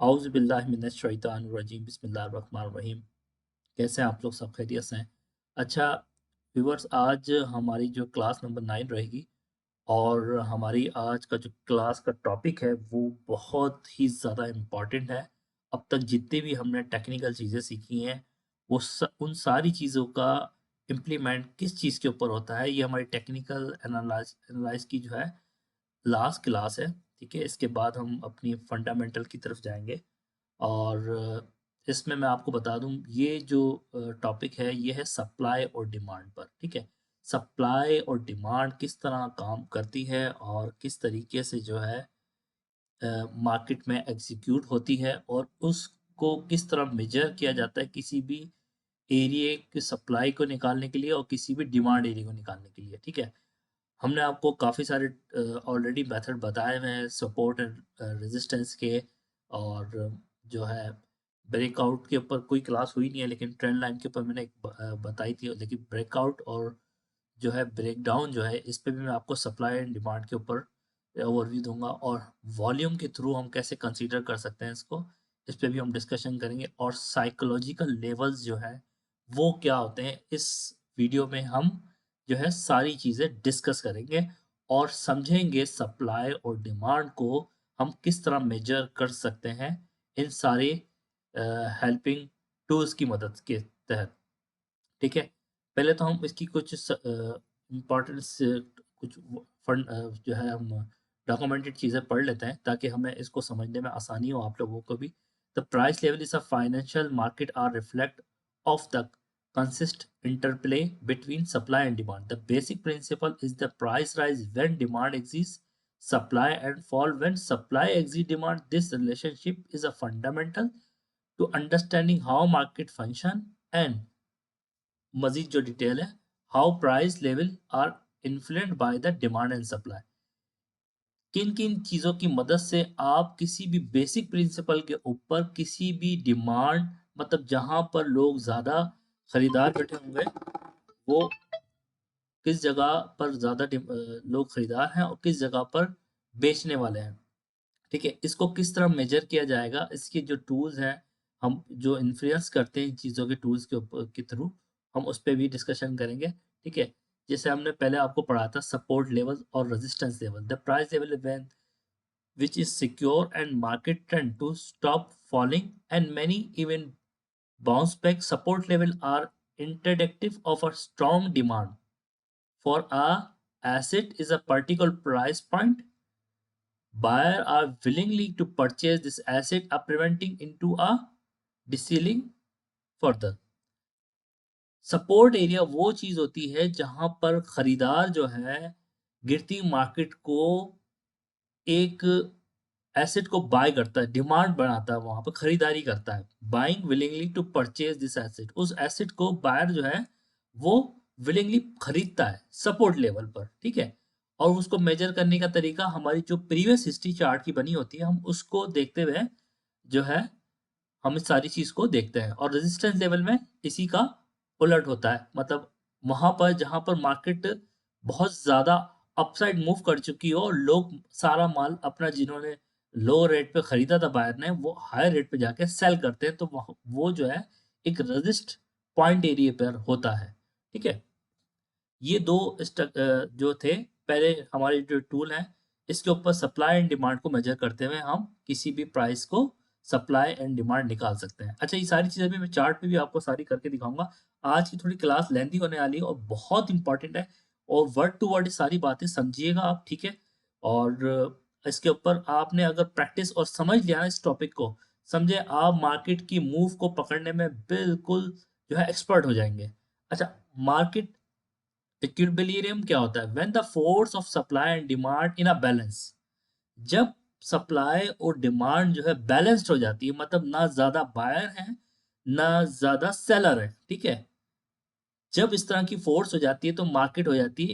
औज़ु बिल्लाहि मिनश शैतानिर रजीम बिस्मिल्लाहिर रहमानिर रहीम। कैसे हैं आप लोग? सब खैरियत से हैं? अच्छा व्यूअर्स, आज हमारी जो क्लास नंबर 9 रहेगी और हमारी आज का जो क्लास का टॉपिक है वो बहुत ही ज़्यादा इम्पोर्टेंट है। अब तक जितनी भी हमने टेक्निकल चीज़ें सीखी हैं वो उन सारी चीज़ों का इम्प्लीमेंट किस चीज़ के ऊपर होता है, ये हमारी टेक्निकल एनालाइज की जो है लास्ट क्लास है। ठीक है, इसके बाद हम अपनी फंडामेंटल की तरफ जाएंगे और इसमें मैं आपको बता दूं ये जो टॉपिक है ये है सप्लाई और डिमांड पर। ठीक है, सप्लाई और डिमांड किस तरह काम करती है और किस तरीके से जो है मार्केट में एग्जीक्यूट होती है और उसको किस तरह मेजर किया जाता है किसी भी एरिया की सप्लाई को निकालने के लिए और किसी भी डिमांड एरिया को निकालने के लिए। ठीक है, हमने आपको काफ़ी सारे ऑलरेडी मेथड बताए हुए हैं सपोर्ट एंड रेजिस्टेंस के, और जो है ब्रेकआउट के ऊपर कोई क्लास हुई नहीं है लेकिन ट्रेंड लाइन के ऊपर मैंने एक बताई थी। लेकिन ब्रेकआउट और जो है ब्रेकडाउन जो है इस पे भी मैं आपको सप्लाई एंड डिमांड के ऊपर ओवरव्यू दूंगा, और वॉल्यूम के थ्रू हम कैसे कंसीडर कर सकते हैं इसको, इस पे भी हम डिस्कशन करेंगे। और साइकोलॉजिकल लेवल्स जो है वो क्या होते हैं, इस वीडियो में हम जो है सारी चीज़ें डिस्कस करेंगे और समझेंगे सप्लाई और डिमांड को हम किस तरह मेजर कर सकते हैं इन सारे हेल्पिंग टूल्स की मदद के तहत। ठीक है, पहले तो हम इसकी कुछ इम्पोर्टेंस कुछ फंड जो है हम डॉक्यूमेंटेड चीज़ें पढ़ लेते हैं ताकि हमें इसको समझने में आसानी हो आप लोगों को भी। The price level is a financial market are reflect of the consist interplay between supply and demand. The basic principle is the price rise when demand exceeds supply and fall when supply exceeds demand. This relationship is a fundamental to understanding how market function and मजीद जो detail है how price level are influenced by the demand and supply. किन किन चीज़ों की मदद से आप किसी भी बेसिक प्रिंसिपल के ऊपर किसी भी डिमांड, मतलब जहां पर लोग ज़्यादा खरीदार बैठे होंगे वो किस जगह पर ज़्यादा लोग खरीदार हैं और किस जगह पर बेचने वाले हैं। ठीक है, इसको किस तरह मेजर किया जाएगा, इसके जो टूल्स हैं हम जो इन्फ्लुएंस करते हैं इन चीज़ों के टूल्स के ऊपर के थ्रू हम उस पर भी डिस्कशन करेंगे। ठीक है, जैसे हमने पहले आपको पढ़ा था सपोर्ट लेवल और resistance level. The price level when which is secure and market trend to stop falling and many even bounce back. Support level are indicative of a strong demand for a asset is a particular price point. Buyer are willingly to purchase this asset, are preventing into a deselling further. Support area वो चीज होती है जहां पर खरीदार जो है गिरती मार्केट को एक एसेट को बाय करता है, डिमांड बनाता है, वहां पर खरीदारी करता है। Buying willingly to purchase this asset, उस एसेट को बायर जो है वो विलिंगली खरीदता है सपोर्ट लेवल पर। ठीक है, और उसको मेजर करने का तरीका हमारी जो प्रीवियस हिस्ट्री चार्ट की बनी होती है हम उसको देखते हुए जो है हम इस सारी चीज को देखते हैं। और रेजिस्टेंस लेवल में इसी का उलट होता है, मतलब वहां पर जहां पर मार्केट बहुत ज्यादा अपसाइड मूव कर चुकी हो और लोग सारा माल अपना जिन्होंने लो रेट पे खरीदा था बायर ने वो हाई रेट पे जाके सेल करते हैं, तो वो जो है एक रजिस्ट पॉइंट एरिया पर होता है। ठीक है, ये दो जो थे पहले हमारे जो टूल हैं इसके ऊपर सप्लाई एंड डिमांड को मेजर करते हुए हम किसी भी प्राइस को सप्लाई एंड डिमांड निकाल सकते हैं। अच्छा, ये सारी चीज़ें भी मैं चार्ट पे भी आपको सारी करके दिखाऊंगा। आज की थोड़ी क्लास लेंथी होने वाली है और बहुत इंपॉर्टेंट है, और वर्ड टू वर्ड सारी बातें समझिएगा आप। ठीक है, और इसके ऊपर आपने अगर प्रैक्टिस और समझ लिया ना इस टॉपिक को, समझे आप मार्केट की मूव को पकड़ने में बिल्कुल जो है एक्सपर्ट हो जाएंगे। अच्छा, मार्केट इक्विलिब्रियम क्या होता है? When the force of supply and demand in a balance, जब सप्लाई और डिमांड जो है बैलेंस्ड हो जाती है, मतलब ना ज्यादा बायर है ना ज्यादा सेलर है। ठीक है, जब इस तरह की फोर्स हो जाती है तो मार्केट हो जाती है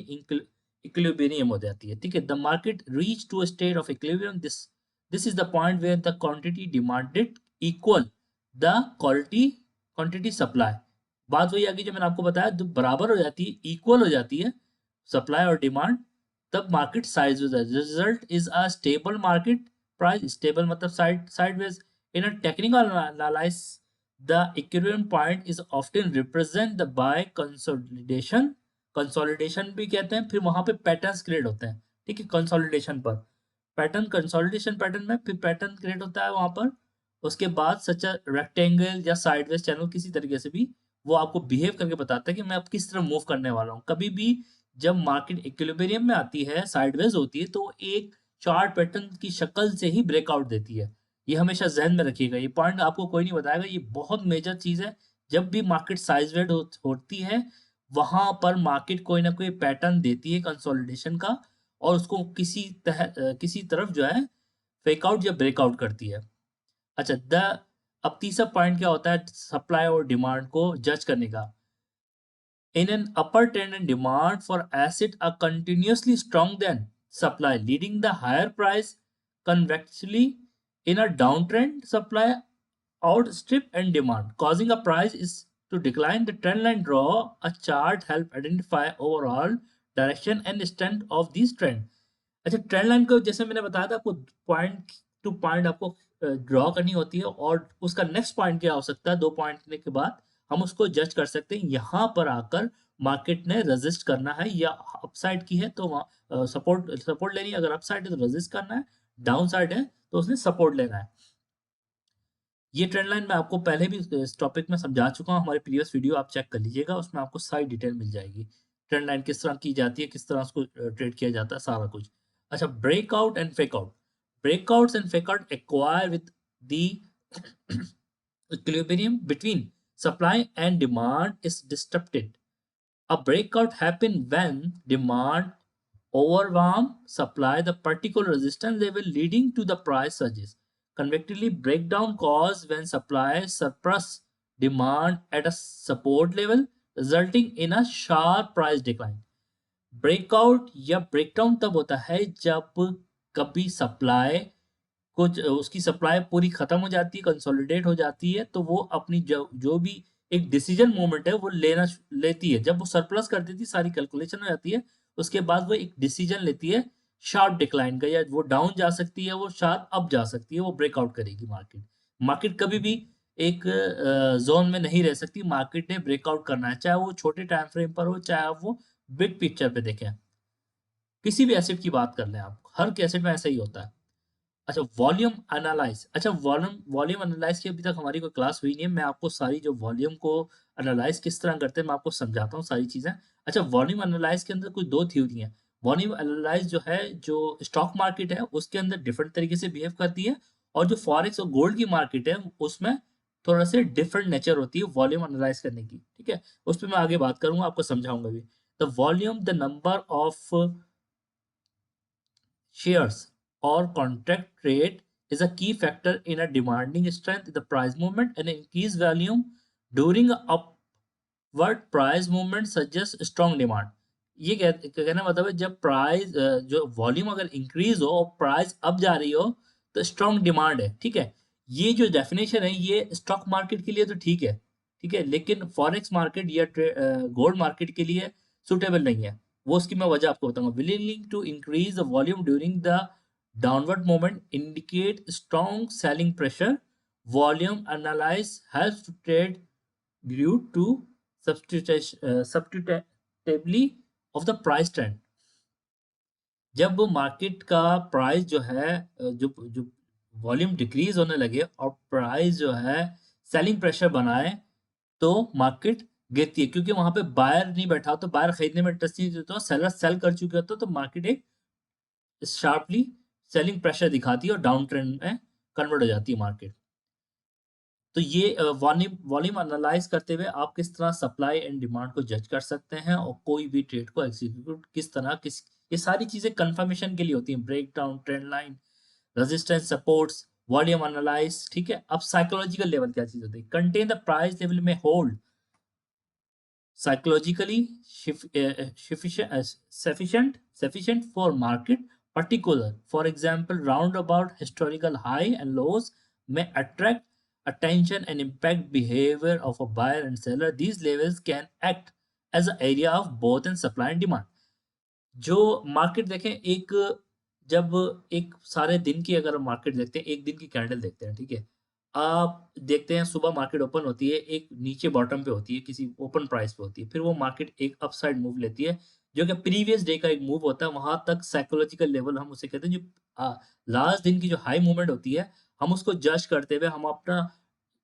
इक्विलिब्रियम हो जाती है। ठीक है, the market reach to a state of equilibrium, this is the point where the quantity demanded equal the quantity supply. बात वही आगे जो मैंने आपको बताया, जब बराबर हो जाती है, इक्वल हो जाती है सप्लाई और डिमांड, तब market size result is a stable market price. Stable मतलब sideways In a technical analysis, the equilibrium point is often represent the by consolidation. Consolidation भी कहते हैं, फिर वहां पे पैटर्न्स क्रिएट होते हैं, ठीक है, कंसोलिडेशन पर पैटर्न, कंसोलिडेशन पैटर्न में फिर पैटर्न क्रिएट होता है वहां पर। उसके बाद सच रेक्टेंगल या साइडवेज चैनल किसी तरीके से भी वो आपको बिहेव करके बताता है कि मैं अब किस तरह मूव करने वाला हूँ। कभी भी जब मार्केट इक्विलिब्रियम में आती है, साइडवेज होती है, तो एक चार्ट पैटर्न की शक्ल से ही ब्रेकआउट देती है। ये हमेशा ज़हन में रखिएगा, ये पॉइंट आपको कोई नहीं बताएगा, ये बहुत मेजर चीज़ है। जब भी मार्केट साइडवेज होती है, वहां पर मार्केट कोई ना कोई पैटर्न देती है कंसोलिडेशन का, और उसको किसी तरफ जो है फेकआउट या ब्रेकआउट करती है। अच्छा, अब तीसरा पॉइंट क्या होता है सप्लाई और डिमांड को जज करने का। In an upper trend and demand for asset are continuously strong than supply, leading the higher price. Convexly, in a downtrend, supply outstrip and demand, causing a price is to decline. The trend line draw a chart help identify overall direction and strength of these trend. अच्छा, trend line को जैसे मैंने बताया था आपको point two point आपको draw करनी होती है, और उसका नेक्स्ट पॉइंट क्या हो सकता है, 2 पॉइंट के बाद हम उसको जज कर सकते हैं। यहाँ पर आकर मार्केट ने रेजिस्ट करना है, या अपसाइड की है तो वहाँ सपोर्ट सपोर्ट लेनी है, अगर अपसाइड है तो रेजिस्ट करना है, डाउन साइड है तो उसने सपोर्ट लेना है। ये ट्रेंड लाइन मैं आपको पहले भी इस टॉपिक में समझा चुका हूँ, हमारे प्रीवियस वीडियो आप चेक कर लीजिएगा, उसमें आपको सारी डिटेल मिल जाएगी। ट्रेंड लाइन किस तरह की जाती है, किस तरह उसको ट्रेड किया जाता है, सारा कुछ। अच्छा, breakout and fakeout. Breakouts and fakeout acquire with the equilibrium between supply and demand is disrupted. A breakout happens when demand overwhelm supply the particular resistance level leading to the price surges. Convectively, breakdown cause when supply surpass demand at a support level, resulting in a sharp price decline. Breakout या breakdown तब होता है जब कभी supply उसकी supply पूरी खत्म हो जाती है, कंसोलिडेट हो जाती है, तो वो अपनी जो भी एक डिसीजन मोमेंट है वो लेती है। जब वो सरप्लस कर देती है, सारी कैलकुलेशन हो जाती है, उसके बाद वो एक डिसीजन लेती है शार्प डिक्लाइन का, या वो डाउन जा सकती है, वो शार्प अप जा सकती है, वो ब्रेकआउट करेगी मार्केट। मार्केट कभी भी एक जोन में नहीं रह सकती, मार्केट ने ब्रेकआउट करना है, चाहे वो छोटे टाइम फ्रेम पर हो, चाहे वो बिग पिक्चर पे देखें। किसी भी एसेट की बात कर लें आप, हर एसेट में ऐसा ही होता है। अच्छा, वॉल्यूम एनालाइज। अच्छा, वॉल्यूम वॉल्यूम एनालाइज की अभी तक हमारी कोई क्लास हुई नहीं है, मैं आपको सारी जो वॉल्यूम को एनालाइज किस तरह करते हैं मैं आपको समझाता हूँ सारी चीज़ें। अच्छा, वॉल्यूम एनालाइज के अंदर कुछ 2 थ्योरी हैं। वॉल्यूम एनालाइज जो है, जो स्टॉक मार्केट है उसके अंदर डिफरेंट तरीके से बिहेव करती है, और जो फॉरेक्स और गोल्ड की मार्केट है उसमें थोड़ा से डिफरेंट नेचर होती है वॉल्यूम एनालाइज करने की, ठीक है। उस पर मैं आगे बात करूंगा, आपको समझाऊंगा भी। The volume the number of shares or contract rate is a key factor in a demanding strength in the price movement, and increased volume during a upward price movement suggests strong demand. ये कहना मतलब है जब price जो volume अगर increase हो और price up जा रही हो तो स्ट्रॉन्ग डिमांड है, ठीक है। ये जो डेफिनेशन है ये स्टॉक मार्केट के लिए तो ठीक है, ठीक है, लेकिन फॉरेक्स मार्केट या गोल्ड मार्केट के लिए सुटेबल नहीं है। वो उसकी मैं वजह आपको बताऊंगा। Willing to increase the volume during the downward moment indicate strong selling pressure. Volume analyse helps to trade due to substitutably of the price trend. जब मार्केट का प्राइस जो है जो जो वॉल्यूम डिक्रीज होने लगे और प्राइस जो है सेलिंग प्रेशर बनाए, तो मार्केट गिरती है, क्योंकि वहां पे बायर नहीं बैठा हो, तो बायर खरीदने में इंटरेस्ट नहीं देता, सेलर सेल कर चुके होते, तो मार्केट एक शार्पली सेलिंग प्रेशर दिखाती है और डाउन ट्रेंड में कन्वर्ट हो जाती है मार्केट। तो ये वॉल्यूम वॉल्यूम एनालाइज करते हुए आप किस तरह सप्लाई एंड डिमांड को जज कर सकते हैं, और कोई भी ट्रेड को एग्जीक्यूट किस तरह किस ये सारी चीजें कंफर्मेशन के लिए होती हैं। Break down, trend line, resistance, supports, volume analyse, ठीक है। अब साइकोलॉजिकल लेवल क्या चीज होती है, कंटेन द प्राइस लेवल में hold psychologically sufficient for market particular. For example, roundabout historical high and lows may attract attention and impact behavior of a buyer and seller. These levels can act as an area of both in supply and demand. जो market देखें, जब एक सारे दिन की अगर market देखते हैं, एक दिन की कैंडल देखते हैं, ठीक है, आप देखते हैं सुबह मार्केट ओपन होती है, एक नीचे बॉटम पे होती है, किसी ओपन प्राइस पे होती है। फिर वो मार्केट एक अपसाइड मूव लेती है, जो कि प्रीवियस डे का एक मूव होता है, वहाँ तक साइकोलॉजिकल लेवल हम उसे कहते हैं, जो लास्ट दिन की जो हाई मूवमेंट होती है, हम उसको जज करते हुए हम अपना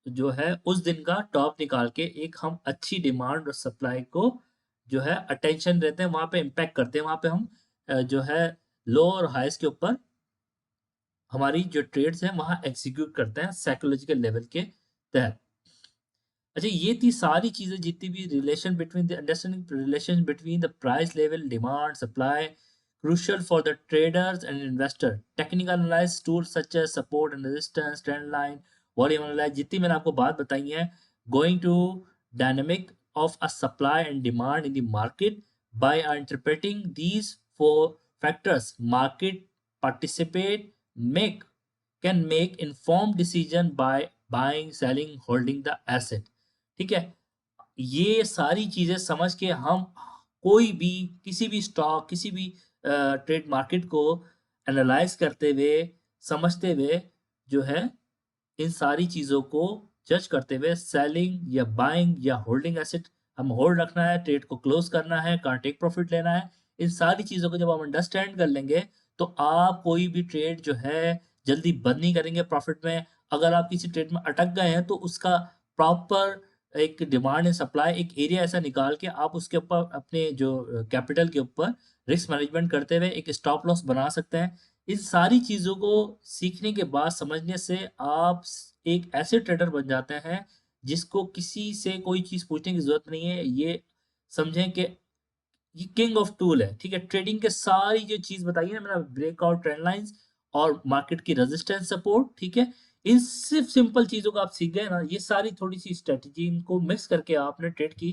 जो है उस दिन का टॉप निकाल के एक हम अच्छी डिमांड और सप्लाई को जो है अटेंशन देते हैं, वहाँ पे इम्पैक्ट करते हैं, वहाँ पे हम जो है लो और हाईस के ऊपर हमारी जो ट्रेड्स हैं वहाँ एग्जीक्यूट करते हैं साइकोलॉजिकल लेवल के तहत। अच्छा, ये थी सारी चीज़ें जितनी भी relation between the understanding relation between the price level, demand, supply, crucial for the traders and investor. Technical analysis tools such as support and resistance, trend line, volume analysis, जितनी मैंने आपको बात बताई है, going to dynamic of a supply and demand in the market by interpreting these four factors, market participate make can make informed decision by buying, selling, holding the asset. ठीक है, ये सारी चीजें समझ के हम कोई भी किसी भी स्टॉक किसी भी ट्रेड मार्केट को एनालाइज करते हुए समझते हुए जो है इन सारी चीज़ों को जज करते हुए सेलिंग या बाइंग या होल्डिंग एसेट, हम होल्ड रखना है, ट्रेड को क्लोज करना है, कहाँ टेक प्रॉफिट लेना है, इन सारी चीज़ों को जब हम अंडरस्टैंड कर लेंगे तो आप कोई भी ट्रेड जो है जल्दी बंद नहीं करेंगे प्रॉफिट में। अगर आप किसी ट्रेड में अटक गए हैं तो उसका प्रॉपर एक डिमांड एंड सप्लाई एक एरिया ऐसा निकाल के आप उसके ऊपर अपने जो कैपिटल के ऊपर रिस्क मैनेजमेंट करते हुए एक स्टॉप लॉस बना सकते हैं। इन सारी चीज़ों को सीखने के बाद समझने से आप एक ऐसे ट्रेडर बन जाते हैं जिसको किसी से कोई चीज़ पूछने की ज़रूरत नहीं है। ये समझें कि ये किंग ऑफ टूल है, ठीक है? ट्रेडिंग के सारी जो चीज़ बताई है मैंने, ब्रेकआउट ट्रेंड लाइंस और मार्केट की रेजिस्टेंस सपोर्ट, ठीक है? इन सिर्फ सिंपल चीज़ों को आप सीख गए ना, ये सारी थोड़ी-सी स्ट्रैटेजी इनको मिक्स करके आपने ट्रेड की,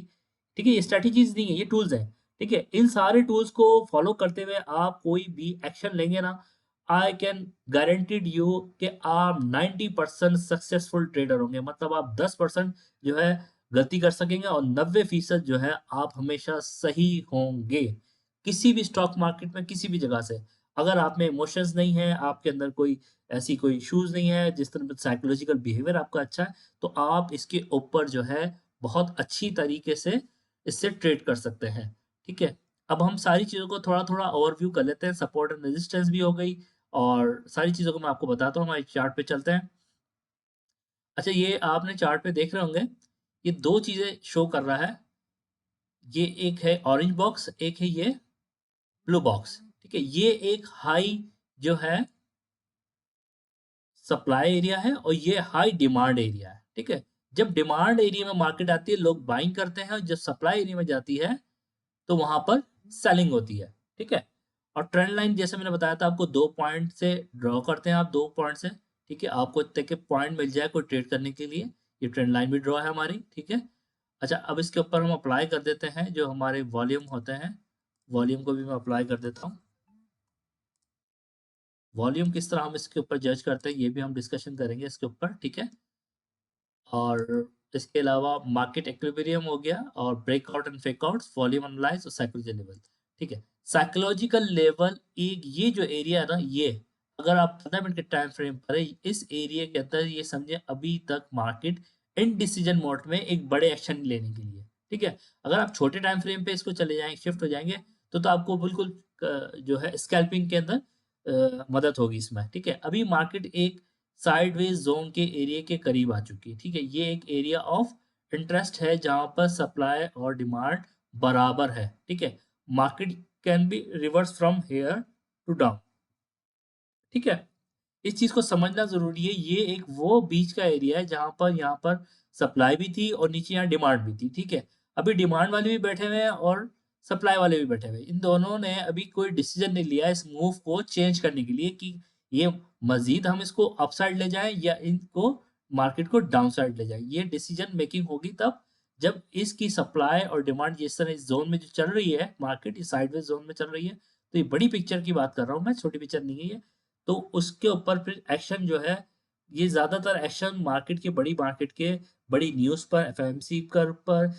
ठीक है? ये स्ट्रैटेजीज़ नहीं है, ये टूल्स हैं, ठीक है? इन सारे टूल्स को फॉलो करते हुए आप कोई भी एक्शन लेंगे ना, आई कैन गारंटीड यू कि आप 90% सक्सेसफुल ट्रेडर होंगे। मतलब आप 10% जो है गलती कर सकेंगे और 90% जो है आप हमेशा सही होंगे। किसी भी स्टॉक मार्केट में किसी भी जगह से। अगर आप में इमोशंस नहीं है, आपके अंदर कोई ऐसी कोई इश्यूज़ नहीं है, जिस तरह साइकोलॉजिकल बिहेवियर आपका अच्छा है, तो आप इसके ऊपर जो है बहुत अच्छी तरीके से इससे ट्रेड कर सकते हैं। ठीक है? अब हम सारी चीज़ों को थोड़ा-थोड़ा ओवरव्यू कर लेते हैं। सपोर्ट एंड रेजिस्टेंस भी हो गई और सारी चीज़ों को मैं आपको बताता हूँ। हमारे चार्ट पे चलते हैं। अच्छा, ये आपने चार्ट पे देख रहे होंगे, ये 2 चीज़ें शो कर रहा है। ये एक है ऑरेंज बॉक्स, एक है ये ब्लू बॉक्स, ठीक है? ये एक हाई जो है सप्लाई एरिया है और ये हाई डिमांड एरिया है, ठीक है? जब डिमांड एरिया में मार्केट आती है, लोग बाइंग करते हैं और जब सप्लाई एरिया में जाती है, तो वहाँ पर सेलिंग होती है, ठीक है? और ट्रेंड लाइन जैसे मैंने बताया था आपको 2 पॉइंट से ड्रॉ करते हैं आप 2 पॉइंट से, ठीक है? आपको इतने के पॉइंट मिल जाए कोई ट्रेड करने के लिए, ये ट्रेंड लाइन भी ड्रॉ है हमारी, ठीक है? अच्छा, अब इसके ऊपर हम अप्लाई कर देते हैं जो हमारे वॉल्यूम होते हैं, वॉल्यूम को भी मैं अप्लाई कर देता हूँ। वॉल्यूम किस तरह हम इसके ऊपर जज करते हैं, ये भी हम डिस्कशन करेंगे इसके ऊपर, ठीक है? और इसके अलावा मार्केट इक्विलिब्रियम हो गया और ब्रेकआउट एंड फेकआउट्स, वॉल्यूम एनालाइज और साइकोलॉजिकल लेवल, ठीक है? साइकोलॉजिकल लेवल एक ये जो एरिया है ना, ये अगर आप 15 मिनट के टाइम फ्रेम पर है, इस एरिया के अंदर ये समझे अभी तक मार्केट इनडिसीजन मोड में एक बड़े एक्शन लेने के लिए, ठीक है? अगर आप छोटे टाइम फ्रेम पे इसको चले जाएंगे, शिफ्ट हो जाएंगे, तो आपको बिल्कुल जो है स्कैल्पिंग के अंदर मदद होगी इसमें, ठीक है? अभी मार्केट एक साइडवेज जोन के एरिया के करीब आ चुकी है, ठीक है? ये एक एरिया ऑफ इंटरेस्ट है जहां पर सप्लाई और डिमांड बराबर है, ठीक है? Market can be reverse from here to down, ठीक है? इस चीज को समझना जरूरी है। ये एक वो बीच का एरिया है जहां पर यहाँ पर सप्लाई भी थी और नीचे यहाँ डिमांड भी थी, ठीक है? अभी डिमांड वाले भी बैठे हुए हैं और सप्लाई वाले भी बैठे हुए हैं। इन दोनों ने अभी कोई डिसीजन नहीं लिया इस मूव को चेंज करने के लिए कि ये मजीद हम इसको अपसाइड ले जाएं या इनको मार्केट को डाउन साइड ले जाएं। ये डिसीजन मेकिंग होगी तब जब इसकी सप्लाई और डिमांड जिस तरह इस जोन में जो चल रही है, मार्केट इस साइडवेज जोन में चल रही है, तो ये बड़ी पिक्चर की बात कर रहा हूँ मैं, छोटी पिक्चर नहीं है ये। तो उसके ऊपर फिर एक्शन जो है, ये ज़्यादातर एक्शन मार्केट के मार्केट के बड़ी न्यूज़ पर, एफएमसी पर,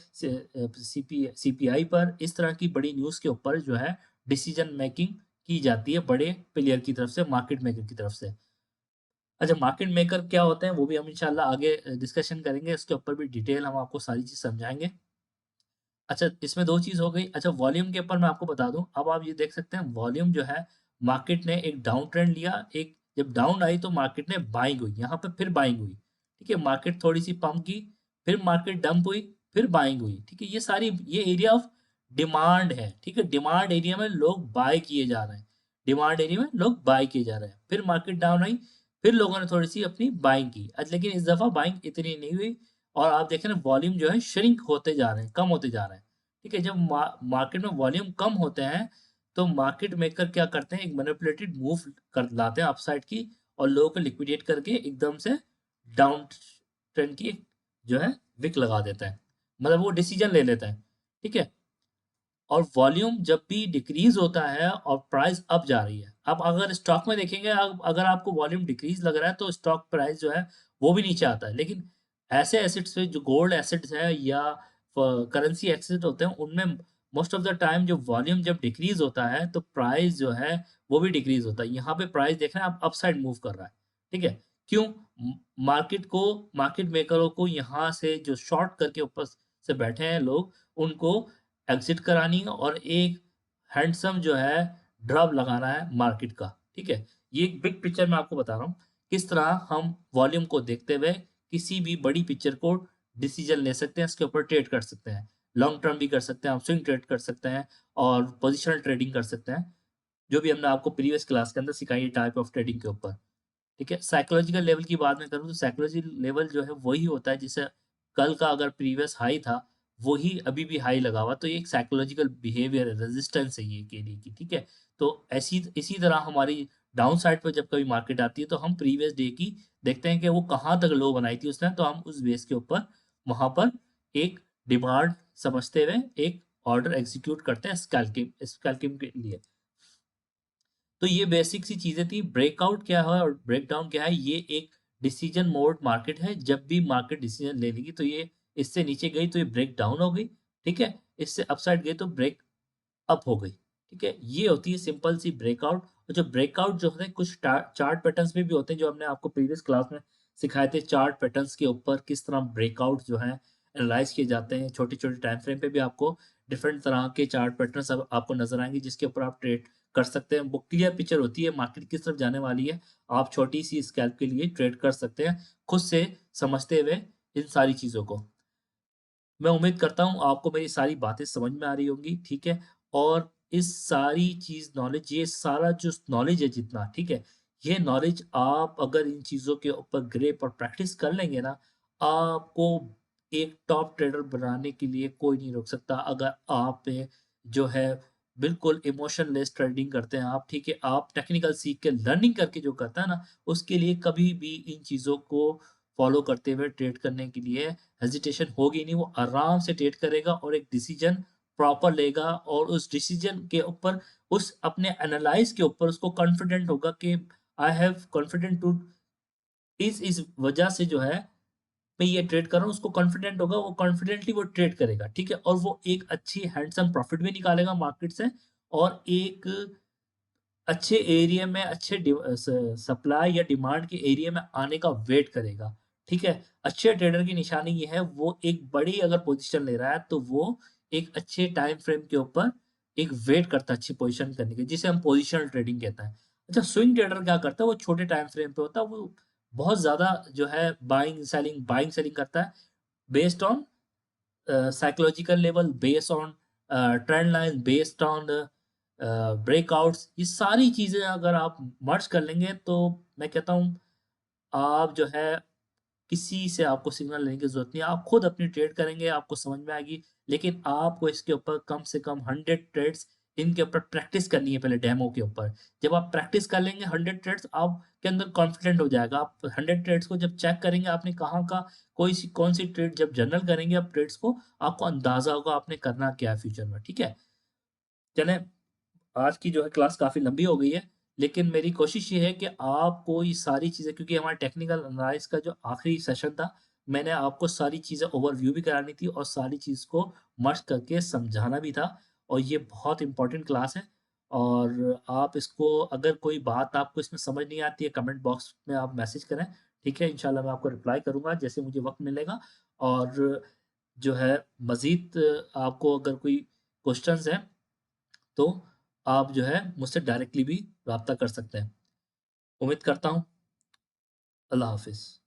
सीपीआई पर, इस तरह की बड़ी न्यूज़ के ऊपर जो है डिसीजन मेकिंग की जाती है बड़े प्लेयर की तरफ से, मार्केट मेकर की तरफ से। अच्छा, मार्केट मेकर क्या होते हैं वो भी हम इंशाल्लाह आगे डिस्कशन करेंगे, इसके ऊपर भी डिटेल हम आपको सारी चीज़ समझाएँगे। अच्छा, इसमें 2 चीज़ हो गई। अच्छा, वॉल्यूम के ऊपर मैं आपको बता दूँ, अब आप ये देख सकते हैं वॉल्यूम जो है, मार्केट ने एक डाउन ट्रेंड लिया, एक जब डाउन आई तो मार्केट ने बाइंग हुई, यहाँ पे फिर बाइंग हुई, ठीक है? मार्केट थोड़ी-सी पंप की, फिर मार्केट डंप हुई, फिर बाइंग हुई, ठीक है? ये एरिया ऑफ डिमांड है, ठीक है? डिमांड एरिया में लोग बाय किए जा रहे हैं, डिमांड एरिया में लोग बाय किए जा रहे हैं। फिर मार्केट डाउन आई, फिर लोगों ने थोड़ी-सी अपनी बाइंग की। लेकिन इस दफ़ा बाइंग इतनी नहीं हुई और आप देखें ना वॉल्यूम जो है श्रिंक होते जा रहे हैं, कम होते जा रहे हैं। ठीक है, जब मार्केट में वॉल्यूम कम होते हैं, तो मार्केट मेकर क्या करते हैं, एक मैनिपुलेटेड मूव कर लाते हैं अपसाइड की और लोगों को लिक्विडेट करके एकदम से डाउन ट्रेंड की जो है विक लगा देता है। मतलब वो डिसीजन ले लेता है, ठीक है? और वॉल्यूम जब भी डिक्रीज़ होता है और प्राइस अप जा रही है। अब अगर स्टॉक में देखेंगे, अब अगर आपको वॉल्यूम डिक्रीज़ लग रहा है तो स्टॉक प्राइस जो है वो भी नीचे आता है। लेकिन ऐसे एसेट्स पे जो गोल्ड एसेट्स हैं या करेंसी एसेट होते हैं उनमें मोस्ट ऑफ द टाइम जो वॉल्यूम जब डिक्रीज़ होता है तो प्राइस जो है वो भी डिक्रीज़ होता है। यहाँ पे प्राइस देख रहे हैं आप अपसाइड मूव कर रहा है। ठीक है? क्यों? मार्केट मेकरों को यहाँ से जो शॉर्ट करके ऊपर से बैठे हैं लोग, उनको एग्ज़िट करानी है और एक हैंडसम जो है ड्रॉप लगाना है मार्केट का, ठीक है? ये एक बिग पिक्चर मैं आपको बता रहा हूँ, किस तरह हम वॉल्यूम को देखते हुए किसी भी बड़ी पिक्चर को डिसीज़न ले सकते हैं, इसके ऊपर ट्रेड कर सकते हैं। लॉन्ग टर्म भी कर सकते हैं, आप स्विंग ट्रेड कर सकते हैं और पोजिशनल ट्रेडिंग कर सकते हैं, जो भी हमने आपको प्रीवियस क्लास के अंदर सिखाई है टाइप ऑफ ट्रेडिंग के ऊपर। ठीक है? साइकोलॉजिकल लेवल की बात मैं करूँ तो साइकोलॉजिकल लेवल जो है वही होता है जैसे कल का अगर प्रीवियस हाई था, वही अभी भी हाई लगा हुआ, तो ये एक साइकोलॉजिकल बिहेवियर है, रेजिस्टेंस है ये के लिए की, ठीक है? तो ऐसी इसी तरह हमारी डाउन साइड पे जब कभी मार्केट आती है तो हम प्रीवियस डे की देखते हैं कि वो कहाँ तक लो बनाई थी उसने, तो हम उस बेस के ऊपर वहाँ पर एक डिमांड समझते हुए एक ऑर्डर एग्जीक्यूट करते हैं स्कैल्पिंग के लिए। तो ये बेसिक सी चीज़ें थी। ब्रेकआउट क्या है और ब्रेकडाउन क्या है, ये एक डिसीजन मोड मार्केट है। जब भी मार्केट डिसीजन ले लेगी तो ये इससे नीचे गई तो ये ब्रेक डाउन हो गई, ठीक है? इससे अपसाइड गई तो ब्रेक अप हो गई, ठीक है? ये होती है सिंपल सी ब्रेकआउट। और जो ब्रेकआउट जो होते हैं कुछ चार्ट पैटर्न्स में भी होते हैं जो हमने आपको प्रीवियस क्लास में सिखाए थे। चार्ट पैटर्न्स के ऊपर किस तरह ब्रेकआउट जो है एनालाइज़ किए जाते हैं। छोटे-छोटे टाइम फ्रेम पे भी आपको डिफरेंट तरह के चार्ट पैटर्न्स अब आपको नज़र आएँगे जिसके ऊपर आप ट्रेड कर सकते हैं। वो क्लियर पिक्चर होती है मार्केट किस तरफ जाने वाली है। आप छोटी-सी स्कैल्प के लिए ट्रेड कर सकते हैं, खुद से समझते हुए इन सारी चीज़ों को। मैं उम्मीद करता हूँ आपको मेरी सारी बातें समझ में आ रही होंगी, ठीक है? और इस सारी चीज़ नॉलेज ये सारा जो नॉलेज है जितना, ठीक है? ये नॉलेज आप अगर इन चीज़ों के ऊपर ग्रिप और प्रैक्टिस कर लेंगे ना, आपको एक टॉप ट्रेडर बनाने के लिए कोई नहीं रोक सकता। अगर आप जो है बिल्कुल इमोशनलेस ट्रेडिंग करते हैं आप, ठीक है? आप टेक्निकल सीख के लर्निंग करके जो करता है ना, उसके लिए कभी भी इन चीज़ों को फॉलो करते हुए ट्रेड करने के लिए हेजिटेशन होगी नहीं, वो आराम से ट्रेड करेगा और एक डिसीजन प्रॉपर लेगा और उस डिसीजन के ऊपर उस अपने एनालाइज के ऊपर उसको कॉन्फिडेंट होगा कि आई हैव कॉन्फिडेंट टू इस वजह से जो है मैं ये ट्रेड कर रहा हूँ, उसको कॉन्फिडेंट होगा, वो कॉन्फिडेंटली वो ट्रेड करेगा, ठीक है? और वो एक अच्छी हैंडसम प्रॉफिट भी निकालेगा मार्केट से और एक अच्छे एरिया में अच्छे सप्लाई या डिमांड के एरिया में आने का वेट करेगा, ठीक है? अच्छे ट्रेडर की निशानी ये है वो एक बड़ी अगर पोजीशन ले रहा है तो वो एक अच्छे टाइम फ्रेम के ऊपर एक वेट करता है अच्छी पोजीशन करने की जिसे हम पोजिशनल ट्रेडिंग कहते हैं। अच्छा, स्विंग ट्रेडर क्या करता है, वो छोटे टाइम फ्रेम पे होता है, वो बहुत ज़्यादा जो है बाइंग सेलिंग करता है based on psychological level, based on trend line, based on breakouts. ये सारी चीज़ें अगर आप मर्ज कर लेंगे तो मैं कहता हूँ आप जो है किसी से आपको सिग्नल लेने की ज़रूरत नहीं है। आप खुद अपनी ट्रेड करेंगे, आपको समझ में आएगी। लेकिन आपको इसके ऊपर कम से कम 100 ट्रेड्स इनके ऊपर प्रैक्टिस करनी है पहले डेमो के ऊपर। जब आप प्रैक्टिस कर लेंगे 100 ट्रेड्स आपके अंदर कॉन्फिडेंट हो जाएगा। आप 100 ट्रेड्स को जब चेक करेंगे आपने कहाँ का कौन-सी ट्रेड जब जर्नल करेंगे आप ट्रेड्स को, आपको अंदाज़ा होगा आपने करना क्या है फ्यूचर में, ठीक है? चलें, आज की जो है क्लास काफ़ी लंबी हो गई है, लेकिन मेरी कोशिश ये है कि आपको ये सारी चीज़ें क्योंकि हमारे टेक्निकल एनालाइज़ का जो आखिरी सेशन था, मैंने आपको सारी चीज़ें ओवरव्यू भी करानी थी और सारी चीज़ को मर्ज करके समझाना भी था और ये बहुत इम्पोर्टेंट क्लास है और आप इसको अगर कोई बात आपको इसमें समझ नहीं आती है कमेंट बॉक्स में आप मैसेज करें, ठीक है? इंशाल्लाह मैं आपको रिप्लाई करूँगा जैसे मुझे वक़्त मिलेगा और जो है मज़ीद आपको अगर कोई क्वेश्चन्स हैं, तो आप जो है मुझसे डायरेक्टली भी राब्ता कर सकते हैं। उम्मीद करता हूँ। अल्लाह हाफ़िज़।